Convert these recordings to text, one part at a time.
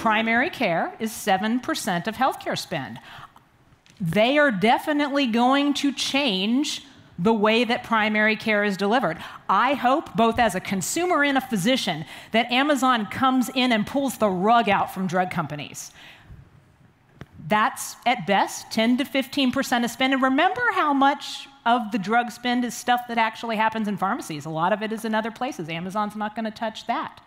primary care is 7% of healthcare spend. They are definitely going to change the way that primary care is delivered. I hope, both as a consumer and a physician, that Amazon comes in and pulls the rug out from drug companies. That's, at best, 10 to 15% of spend. And remember how much of the drug spend is stuff that actually happens in pharmacies. A lot of it is in other places. Amazon's not going to touch that.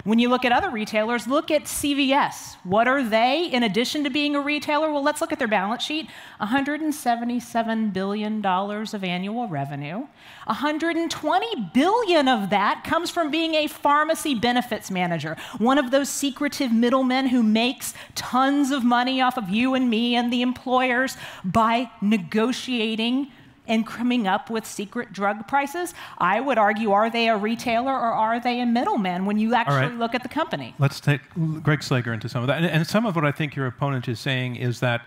When you look at other retailers, look at CVS. What are they, in addition to being a retailer? Well, let's look at their balance sheet. $177 billion of annual revenue. $120 billion of that comes from being a pharmacy benefits manager, one of those secretive middlemen who makes tons of money off of you and me and the employers by negotiating and coming up with secret drug prices. I would argue, are they a retailer or are they a middleman when you actually look at the company? Let's take Greg Slager into some of that. And some of what I think your opponent is saying is that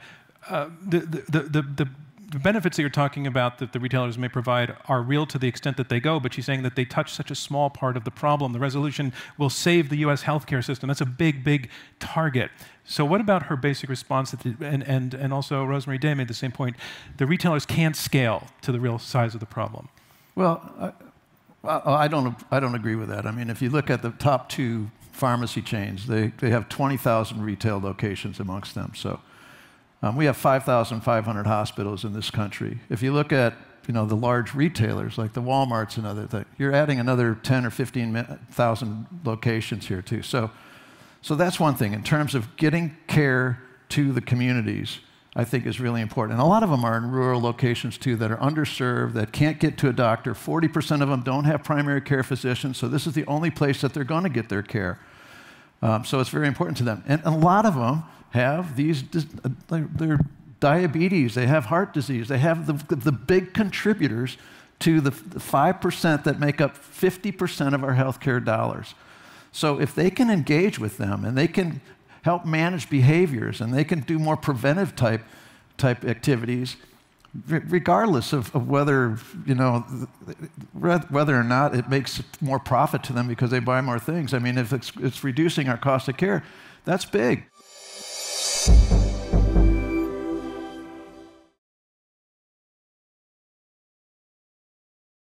the benefits that you're talking about that the retailers may provide are real to the extent that they go, but she's saying that they touch such a small part of the problem. The resolution will save the U.S. healthcare system. That's a big, big target. So what about her basic response, and also Rosemary Day made the same point, the retailers can't scale to the real size of the problem? Well, I don't agree with that. I mean, if you look at the top two pharmacy chains, they have 20,000 retail locations amongst them. So we have 5,500 hospitals in this country. If you look at the large retailers like the Walmarts and other things, you're adding another 10 or 15,000 locations here too. So that's one thing. In terms of getting care to the communities, I think is really important. And a lot of them are in rural locations too that are underserved, that can't get to a doctor. 40% of them don't have primary care physicians, so this is the only place that they're going to get their care. So it's very important to them. And a lot of them have their diabetes, they have heart disease, they have the big contributors to the 5% that make up 50% of our healthcare dollars. So if they can engage with them and they can help manage behaviors and they can do more preventive type activities, regardless of whether or not it makes more profit to them because they buy more things. I mean, if it's reducing our cost of care, that's big.